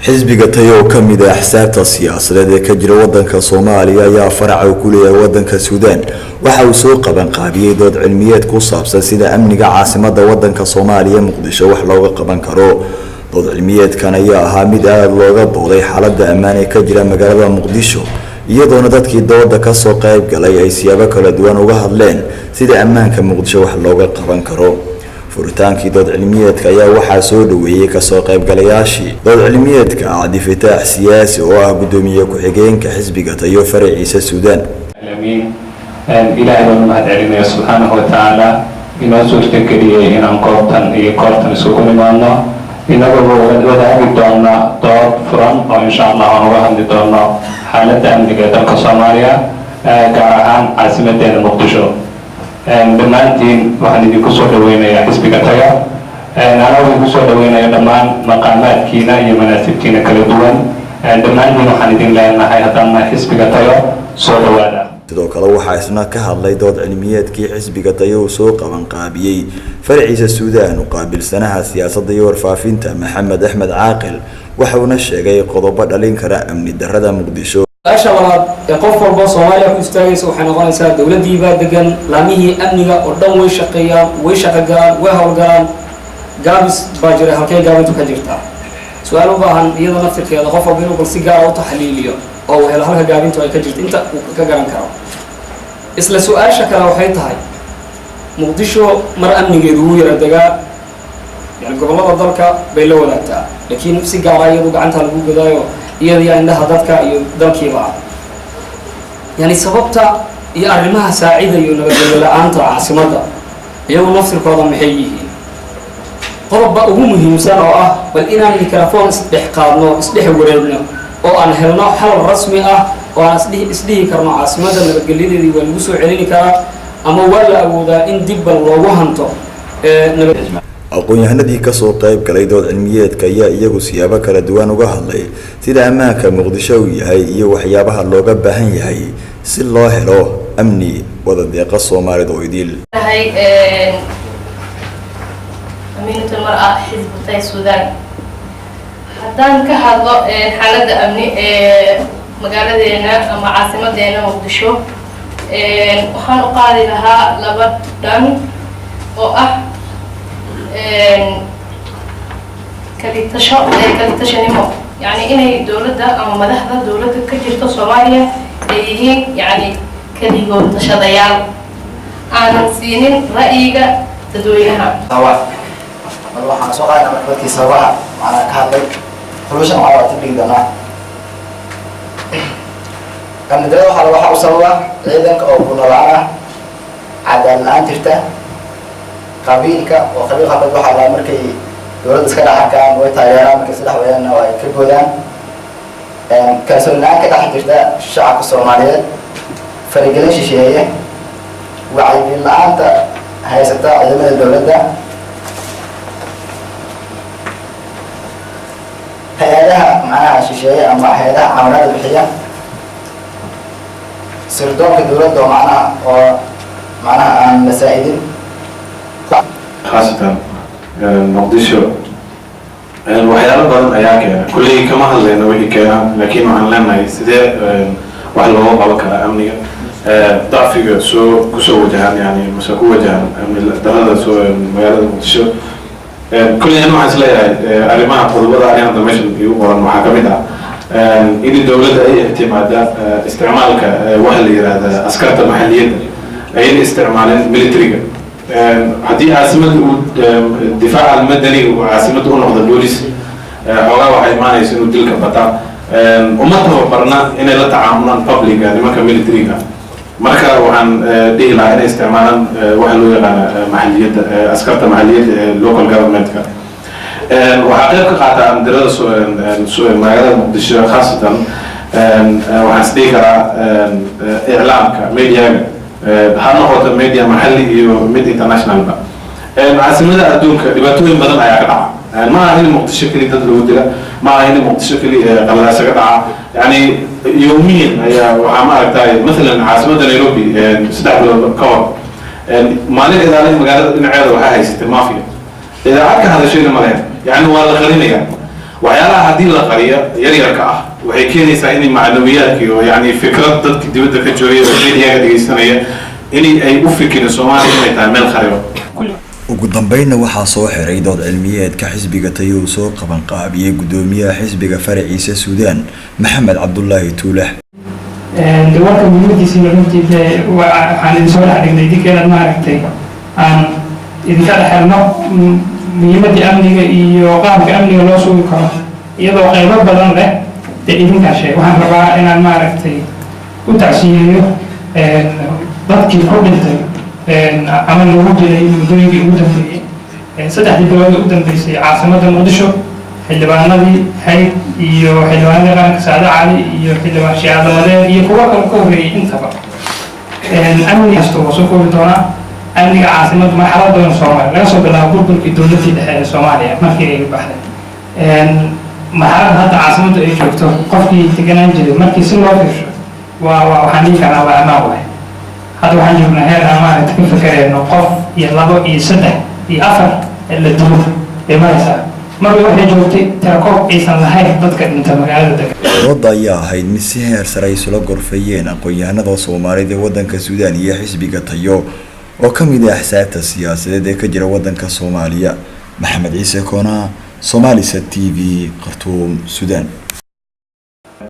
xisbiga tayo ka mid ah xisaabta siyaasadeed ee ka jira wadanka Soomaaliya ayaa farac ku leeyahay wadanka Suudaan waxa uu soo qaban qaabiyay dood cilmiyeed ku saabsan sida amniga caasimadda wadanka Soomaaliya Muqdisho wax looga qaban karo. dood cilmiyeedkan ayaa ahaa mid aad looga dooday xaaladda ammaan ee ka jira magaalada Muqdisho iyadoona dadkii dooda ka soo qayb galay ay siyaabo kala duwan uga hadleen sida ammaanka Muqdisho wax looga qaban karo. furitaankii dood cilmiyeedka ayaa waxaa soo dhaweeyay ka soo qaybgalayaashii dood cilmiyeedka Cabdi Fataax Siyaasi oo ah gudoomiye ku-xigeenka xisbiga tayo faraciisa Suudaan. إلهي والمهد علينا سبحانه وتعالى إنه زرت كريه إن أنقرتن يقرتن سكون معنا إنه وذا بدونا دور فرن وإن شاء الله نوهم بدونا حالة أمنية دولة الصومالية كعهان عاصمة مقدشو. دمانتين وحنا يكسر دوينا يا حسب كتايا. أنا يكسر دوينا يا دمان مقامات كينا يمناسب كينا كالدوان. دمانتين وحنا دين لنا هاي هتما حسب كتايا صدوانا. sidoo kale waxaa isna ka hadlay dood cilmiyeedkii xisbiga tayo soo qaban qaabiyay faraciisa Suudaan oo qaabilsanaha siyaasadda iyo warfaafinta Maxamed Axmed Caaqil waxa uu sheegay qodobo dhalin kara amni darrada Muqdisho. aasha walaad ee qof walba Soomaaliya ku istaagaysa waxay noqonaysaa dawladii baa degan laamihii amniga oo dhan way shaqeeyaan way shaqagaan way hawlgalaan gaabis baa jira halkay gaabintu ka jirtaa su'aal u baahan iyada naftirkeeda qof walba inuu si gaar ah u taxliiliyo oo helo halka gaabintu ay ka jirto inta uu ka garan karo isla su'aasha kale waxay tahay Muqdisho mar amnigeedu uu yara dagaa yani gobolada dalka bay la wadaagtaa laakiin si gaar ah iyadu gacanta lagu gadaayo iyada indhaha dadka iyo dalkiiba yani sababta iyo arrimaha saacidayo nabadgelyo la'aanta caasimadda iyagu naftirkooda maxay yihiin qodobba ugu muhiimsan oo ah bal inaan mikrafoon isdhex qaadno isdhex wareegno oo aan helno xal rasmi ah oo aan isdhihi karno caasimadda nabadgelyadeedii waa lagu soo celin karaa ama waa la awoodaa in dib bal loogu hanto aqoon-yahanadii ka soo qayb galay dood cilmiyeedka ayaa iyagu siyaabo kala duwan uga hadlay sida ammaanka Muqdisho uu yahay iyo waxyaabaha looga baahan yahay si loo helo amni wada deeqa Soomaalida oo idil أمينة المرأة حزب تاي السودان haddaan ka hadlo xaaladda amni ee magaaladeena ama caasimadeena Muqdisho waxaan u qaadi lahaa laba dhan oo ah kalitashanimo yani inay dawladda ama madaxda dawladda ka jirto Soomaaliya ay yihiin yani kaligood tashadayaal aanan siinin ra'yiga dadweynaha waxaan soo qaadnaa markabadkiisa waxaan ka hadlay solution waxaa tibig doonaa amnidarada waxaa u sababa ciidanka oo ku noolaa cadaalad la'aan jirta qabiilka oo qabiilka dad waxaa la markay dawladda iska dhaxarkaan way taageeraan markay saddex weeyaan oo ay ka goodaan kalsooni la'aan ka dhex jirta shacabka Soomaaliyeed faragelin shisheeye wacyigelin la'aanta haysata ciidamada dawladda hay'adaha macnaha shisheeye ama hay'adaha caawinada bixiya sirdoonka dawladda oo macnaha aan la saa'idin khaasatan Muqdisho waxyaalo badan ayaa keena kulli kama hadlayno wixii keena laakiin waxaan leenahay sidee wax looga qaban karaa amniga ضعفiga kusoo wajahan yani mase ku wajahan amni darrada magaalada Muqdisho كل أنا ما حصل يعني أريمها قضبة أريمها دمشق يقولون محاكمتها إن الدولة أي اعتماد استعمال كوهلي هذا أسكرت محلية أي استعمال ميليتري هذه عاصمة الدفاع المدني وعاصمة أنهض البوليس حوالي واحد ما يصيروا تلك بتاع أمتنا وبرنا إن لا تعاملنا public يعني ما كميليتري marka waxaan dhihi lahaa in isticmaalaan waxa loo yaqaan maxaliyad askarta maxaliyad local government-ka waxa qayb ka qaata amdirada magaalada Muqdisho khaasatan waxaan isdhihi karaa iclaamka media-ga ha noqoto media maxalli iyo mid international-ba caasimada adduunka dhibaatooyin badan ayaa ka dhaca ma aha in Muqdisho kali dad lagu dila ma aha in Muqdisho kali qalalaasa ka dhaca yani يوميا يا وعمارة تاي مثلا عاصمة نيروبي سدح كور مالك إذا عليه مقالة نعير وهاي ست المافيا إذا عك هذا الشيء ما له يعني والله خلينا يعني waxyaalaha haddii la qariyo yaryarka ah waxay keenaysaa inay macluumiyaadka iyo yani fikrad dadka dibadda ka joogaya oo meediyaga dhegeysanaya inay ay u fikirin Soomaaliya inay tahay meel kharibo. ugu dambeynna waxaa soo xiray dood cilmiyeedka xisbiga tayo uu soo qaban qaabiyey gudoomiyaha xisbiga faraciisa Suudaan Maxamed Cabdullaahi Tuulax. warka muhiimadiisa runtii waxaan idin soo dhaxdhignay idinkeena maaragtay aan idinka dhaxelno muhiimadii amniga iyo qaabka amniga loo sugi karo iyadoo qaybo badan leh dee idinkaa sheeg waxaan rabaa inaan maaragtay u tacsiyeeyo dadkii ku dhintay ama lagu jiray muddooyinkii ugu dambeeyey 3 bilood ugu dambeysay caasimadda Muqdisho xildhibaanadii hayd iyo xildhibaanadii qaranka Saada Cali iyo xildhibaan Shiicadamadeen iyo kuwa kale ka horreeyay intaba amniga soo soo koobi doona amniga caasimadda marxaladda Soomaaliya laga soo bilaabo burburkii dowladii dhexe ee Soomaaliya markii ay baxday marxaladda hadda caasimadda ay joogto qofkii deganaan jiray markii si loo fiirsho waxaan dhihi karaa waa ammaan waay hadda waxaan joognaa heer aan maaragta ka fakarayno qof iyo 2 iyo 3 iyo 4 la dumo ee maraysaa markii waxay joogtay taakoob aysan lahayn dadka inta magaalada degan. Doodda ayaa ahayd mid si heer sare ay isula gorfayeen aqoon-yahanada Soomaalida ee waddanka Suudaan iyo xisbiga tayo oo ka mid ah axsaabta siyaasadeed ee ka jira waddanka Soomaaliya. Maxamed Ciise Koona, Somalisat TV, Khartoum, Suudaan.